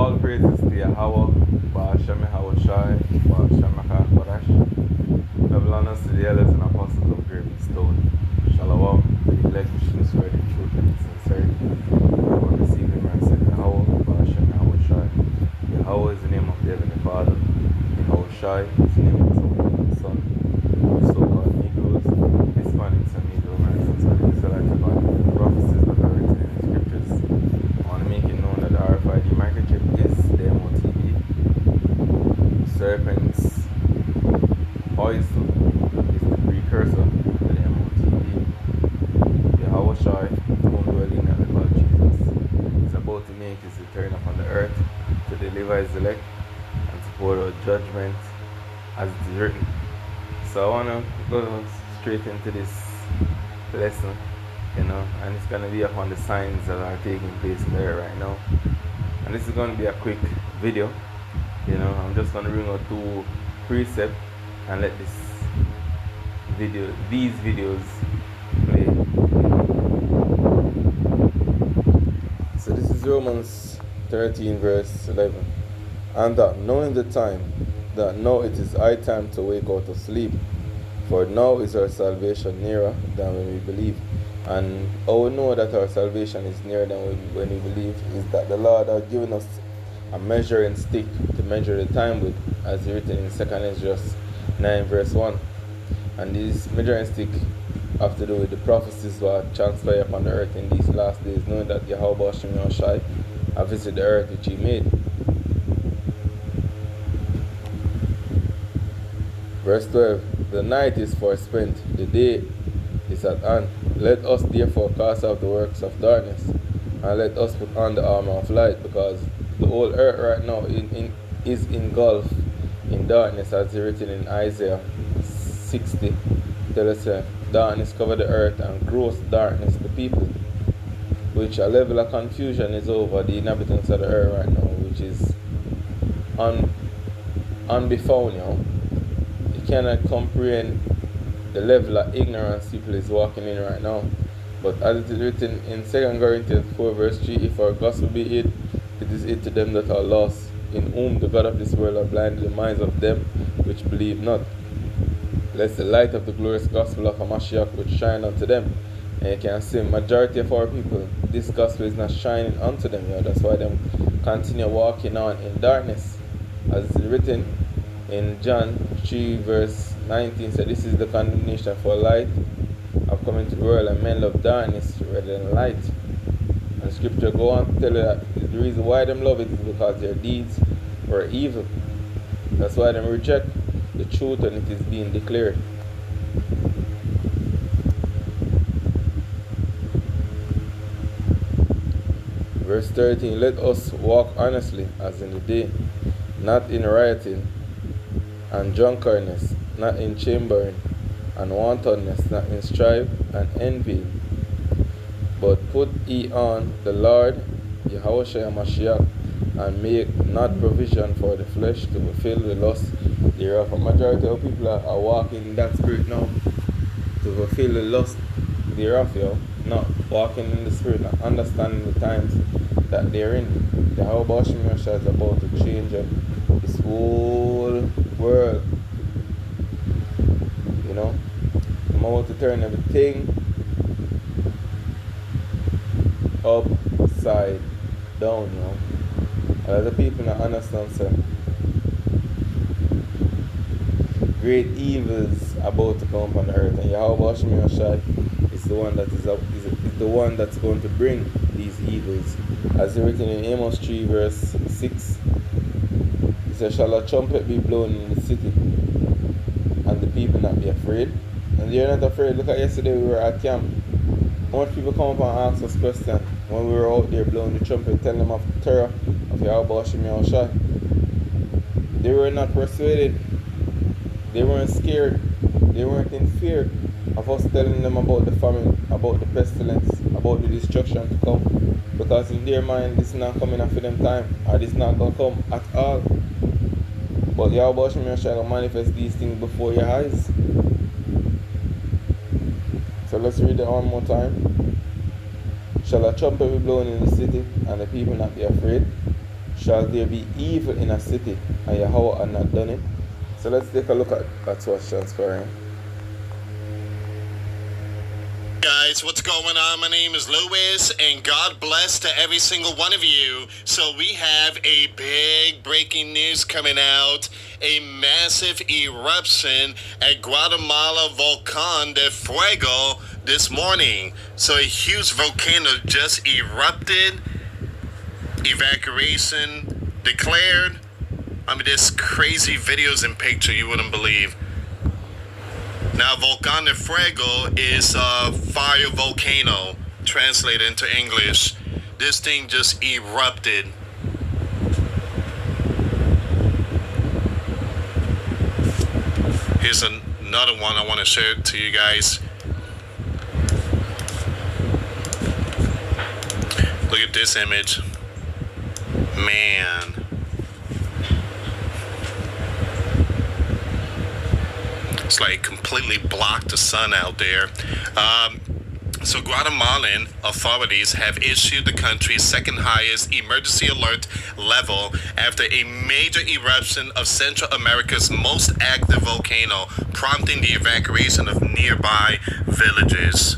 All praises to Yahweh, Ba'ashem Yahweh Shai, Ba'ashem Echad Kodesh. Babylon us to the elders and apostles of Graven Stone. Shalom to the elect which is for the truth and sincerity. For receiving mercy of Yahweh, Ba'ashem Yahweh Shai. Yahweh is the name of the Heavenly Father. Yahweh Shai is the name of the Son. So-called Negroes, Hispanics, and Negro Americans are the Israelites of God. The prophecies that are written in the scriptures. I want to make it known that the RFID microchip is the MOTB. Serpent's poison is the precursor to the MOTB. Yahweh Shai, whom dwelling at the call Jesus, is about to make his return upon the earth to deliver his elect and to pour out judgment as it is written. So I want to go straight into this lesson, and it's going to be upon the signs that are taking place there right now. And this is going to be a quick video. I'm just going to bring out two precepts and let these videos play. So this is Romans 13 verse 11. And that knowing the time, that now it is high time to wake out of sleep, for now is our salvation nearer than when we believe. And how we know that our salvation is nearer than when we believe is that the Lord has given us a measuring stick to measure the time with, as written in 2 Esdras 9 verse 1. And this measuring stick have to do with the prophecies that transpire upon the earth in these last days, knowing that Yahweh Hashem Yahushai have visited the earth which he made. Verse 12. The night is forspent, the day is at hand. Let us therefore cast off the works of darkness, and let us put on the armor of light, because the whole earth right now is engulfed in darkness, as written in Isaiah 60. Tell us, darkness cover the earth and gross darkness the people, which a level of confusion is over the inhabitants of the earth right now, which is unbefound. You cannot comprehend the level of ignorance people is walking in right now. But as it is written in 2 Corinthians 4 verse 3, if our gospel be hid, it is hid to them that are lost, in whom the God of this world have blinded the minds of them which believe not, lest the light of the glorious gospel of Hamashiach would shine unto them. And you can see majority of our people, this gospel is not shining unto them. That's why them continue walking on in darkness. As it is written in John 3 verse 19, said, this is the condemnation, for light have come into the world, and men love darkness rather than light. And the scripture go on to tell you that the reason why them love it is because their deeds were evil. That's why them reject the truth when it is being declared. Verse 13, let us walk honestly as in the day, not in rioting and drunkenness, not in chambering and wantonness, not in strife and envy, but put ye on the Lord Yahweh Mashiach, and make not provision for the flesh to fulfill the lust thereof. A majority of people are walking in that spirit now, to fulfill the lust thereof, not walking in the spirit, not understanding the times that they're in. The Yahweh Mashiach is about to change up this whole world. I'm about to turn everything upside down. A lot of people don't understand, sir. Great evils about to come upon the earth, and Yahweh Hashem Yahushai is the one that is the one that's going to bring these evils. As written in Amos 3 verse 6, it says, shall a trumpet be blown in the city, and the people not be afraid? And they're not afraid. Look at yesterday, we were at camp. How much people come up and ask us questions when we were out there blowing the trumpet, telling them of the terror of Yahweh Hashem Yahushai? They were not persuaded. They weren't scared. They weren't in fear of us telling them about the famine, about the pestilence, about the destruction to come. Because in their mind, this is not coming after them time, or this is not going to come at all. But Yahweh Hashem Yahushai will manifest these things before your eyes. So let's read it one more time. Shall a trumpet be blown in the city, and the people not be afraid? Shall there be evil in a city, and Yahweh had not done it? So let's take a look at what's transpiring. Guys, what's going on? My name is Louis, and God bless to every single one of you. So we have a big breaking news coming out. A massive eruption at Guatemala Volcán de Fuego this morning. So a huge volcano just erupted. Evacuation declared. I mean, there's crazy videos and pictures you wouldn't believe. Now, Volcán de Fuego is a fire volcano, translated into English. This thing just erupted. Here's another one I want to share to you guys. Look at this image. Man. It's like completely blocked the sun out there. So Guatemalan authorities have issued the country's second highest emergency alert level after a major eruption of Central America's most active volcano, prompting the evacuation of nearby villages.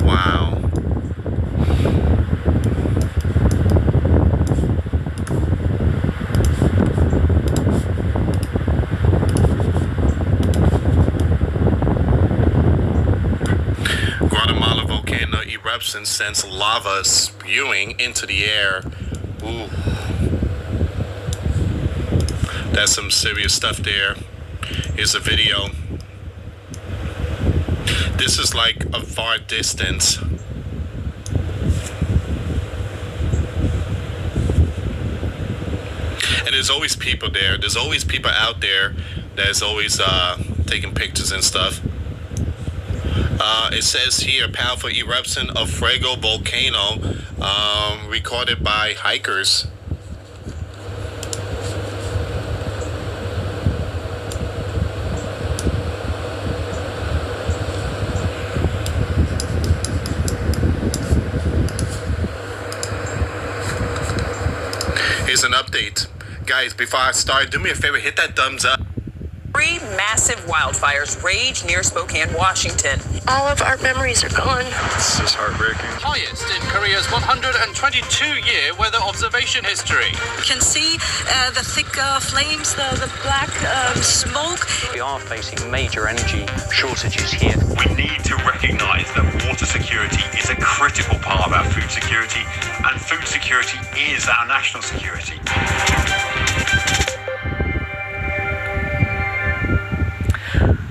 Wow. Guatemala volcano eruption sends lava spewing into the air. Ooh. That's some serious stuff there. Here's a video. This is like a far distance. And there's always people there. There's always people out there that's always taking pictures and stuff. It says here, powerful eruption of Fuego volcano recorded by hikers. Here's an update. Guys, before I start, do me a favor, hit that thumbs up. 3 massive wildfires rage near Spokane, Washington. All of our memories are gone. This is heartbreaking. Highest in Korea's 122-year weather observation history. You can see the thick flames, the black smoke. We are facing major energy shortages here. We need to recognise that water security is a critical part of our food security, and food security is our national security.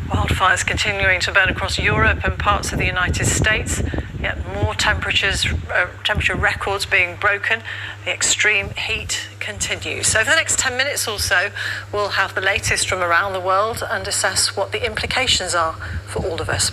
Wildfires continuing to burn across Europe and parts of the United States. Yet more temperature records being broken. The extreme heat continues. So for the next 10 minutes or so, we'll have the latest from around the world and assess what the implications are for all of us.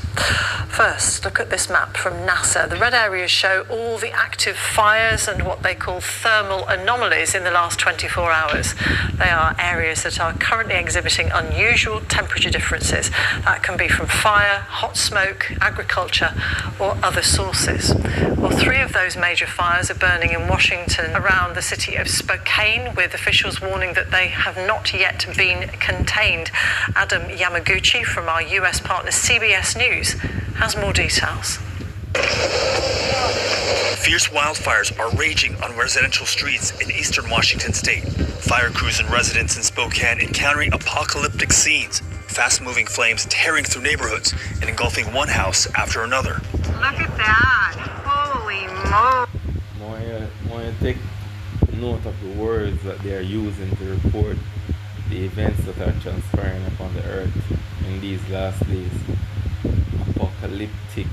First, look at this map from NASA. The red areas show all the active fires and what they call thermal anomalies in the last 24 hours. They are areas that are currently exhibiting unusual temperature differences. That can be from fire, hot smoke, agriculture, or other sources. Well, 3 of those major fires are burning in Washington around the city of Spokane, with officials warning that they have not yet been contained. Adam Yamaguchi from our US partner CBS News has more details. Fierce wildfires are raging on residential streets in eastern Washington state. Fire crews and residents in Spokane encountering apocalyptic scenes. Fast-moving flames tearing through neighborhoods and engulfing one house after another. Look at that. Holy moly. Want to take note of the words that they are using to report the events that are transpiring upon the earth in these last days. Apocalyptic.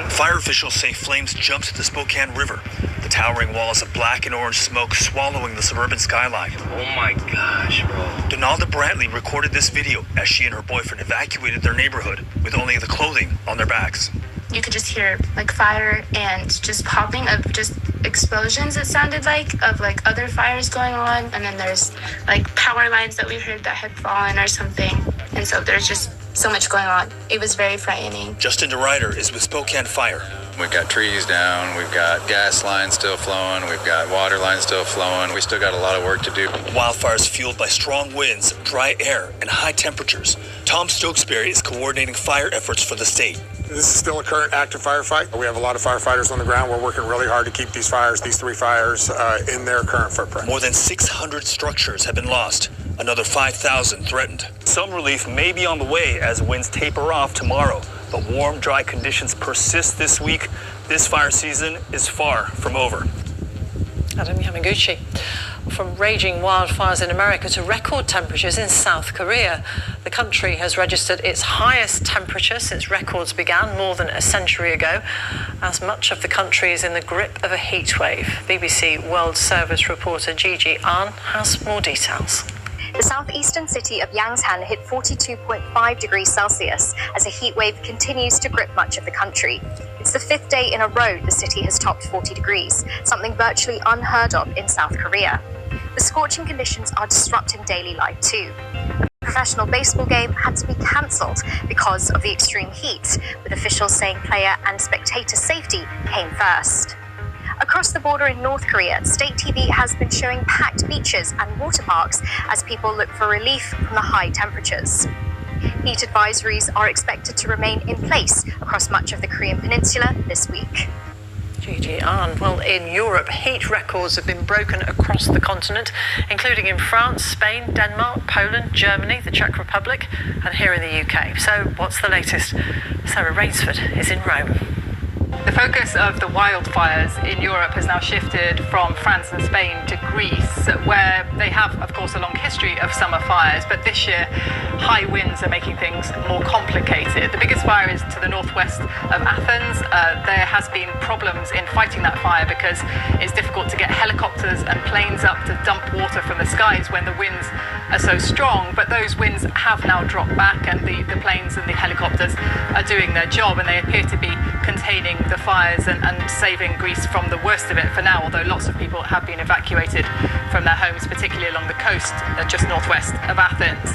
Fire officials say flames jumped the Spokane River, the towering walls of black and orange smoke swallowing the suburban skyline. Oh my gosh, bro. Donalda Brantley recorded this video as she and her boyfriend evacuated their neighborhood with only the clothing on their backs. You could just hear like fire and just popping of just explosions, it sounded like, of like other fires going on. And then there's like power lines that we heard that had fallen or something. And so there's just So much going on. It was very frightening. Justin DeRider is with Spokane Fire. We've got trees down, we've got gas lines still flowing, we've got water lines still flowing. We still got a lot of work to do. Wildfires fueled by strong winds, dry air, and high temperatures. Tom Stokesbury is coordinating fire efforts for the state. This is still a current active firefight. We have a lot of firefighters on the ground. We're working really hard to keep these three fires, in their current footprint. More than 600 structures have been lost. Another 5,000 threatened. Some relief may be on the way as winds taper off tomorrow, but warm, dry conditions persist this week. This fire season is far from over. Adam Yamaguchi. From raging wildfires in America to record temperatures in South Korea. The country has registered its highest temperature since records began more than a century ago, as much of the country is in the grip of a heat wave. BBC World Service reporter Gigi Ahn has more details. The southeastern city of Yangsan hit 42.5 degrees Celsius as a heat wave continues to grip much of the country. It's the fifth day in a row the city has topped 40 degrees, something virtually unheard of in South Korea. The scorching conditions are disrupting daily life too. A professional baseball game had to be cancelled because of the extreme heat, with officials saying player and spectator safety came first. Across the border in North Korea, state TV has been showing packed beaches and water parks as people look for relief from the high temperatures. Heat advisories are expected to remain in place across much of the Korean peninsula this week. Gigi Ahn. Well, in Europe, heat records have been broken across the continent, including in France, Spain, Denmark, Poland, Germany, the Czech Republic, and here in the UK. So what's the latest? Sarah Rainsford is in Rome. The focus of the wildfires in Europe has now shifted from France and Spain to Greece, where they have, of course, a long history of summer fires, but this year high winds are making things more complicated. The biggest fire is to the northwest of Athens. There has been problems in fighting that fire because it's difficult to get helicopters and planes up to dump water from the skies when the winds are so strong, but those winds have now dropped back and the planes and the helicopters are doing their job, and they appear to be containing the fires and saving Greece from the worst of it for now, although lots of people have been evacuated from their homes, particularly along the coast just northwest of Athens.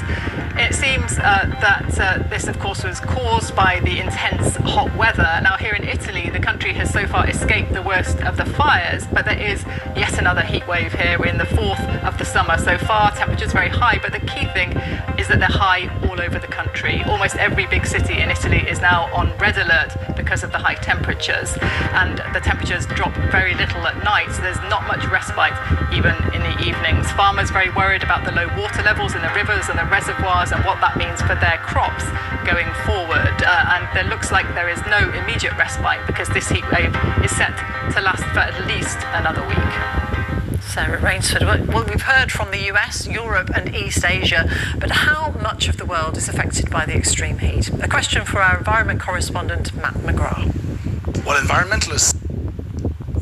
It seems that this, of course, was caused by the intense hot weather. Now, here in Italy, the country has so far escaped the worst of the fires, but there is yet another heat wave here. We're in the fourth of the summer so far. Temperatures very high, but the key thing is that they're high all over the country. Almost every big city in Italy is now on red alert because of the high temperatures, and the temperatures drop very little at night, so there's not much respite even in the evenings. Farmers very worried about the low water levels in the rivers and the reservoirs and what that means for their crops going forward, and there looks like there is no immediate respite because this heat wave is set to last for at least another week. Sarah Rainsford. Well, we've heard from the US, Europe and East Asia, but how much of the world is affected by the extreme heat? A question for our environment correspondent, Matt McGrath. Well, environmentalists...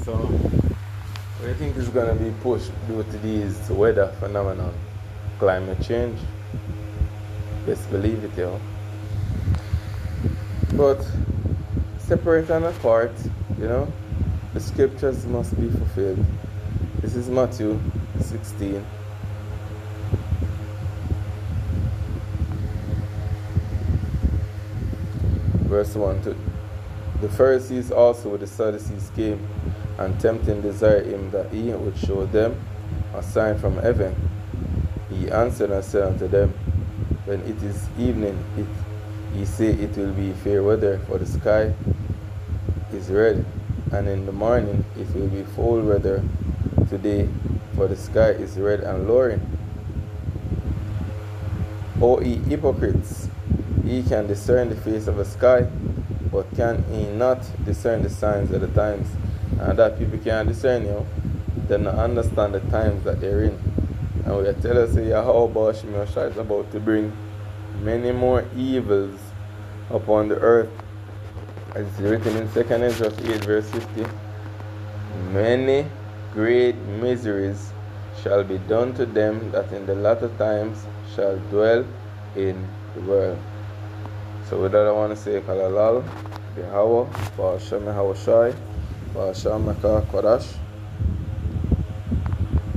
So, what do you think is going to be pushed due to these weather phenomenon? Climate change? Best believe it, yo. But, separate and apart, you know, the scriptures must be fulfilled. This is Matthew 16. Verse 1 to the Pharisees also with the Sadducees came and tempting desired him that he would show them a sign from heaven. He answered and said unto them, when it is evening, ye say it will be fair weather, for the sky is red, and in the morning it will be foul weather. Today, for the sky is red and lowering. O ye hypocrites, ye can discern the face of the sky, but can ye not discern the signs of the times? And that people can discern, you know, they don't understand the times that they're in. And we tell us, how about Shemeshah is about to bring many more evils upon the earth. As it's written in 2 Ezra 8 verse 50, many great miseries shall be done to them that in the latter times shall dwell in the world. So with that I want to say Kalalal, Bihawa, Ba'ashem Hawashai, Ba'ashem Mekah Kodash.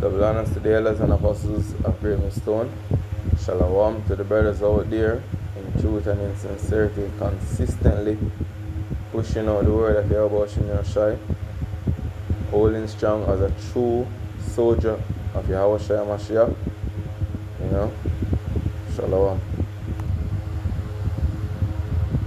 Double honors to the elders and apostles of Great Stone. Shalom to the brothers out there in truth and in sincerity, consistently pushing out the word of Yahweh Hashem Shai, holding strong as a true soldier of Yahweh Shai Mashiach. You know, Shalom.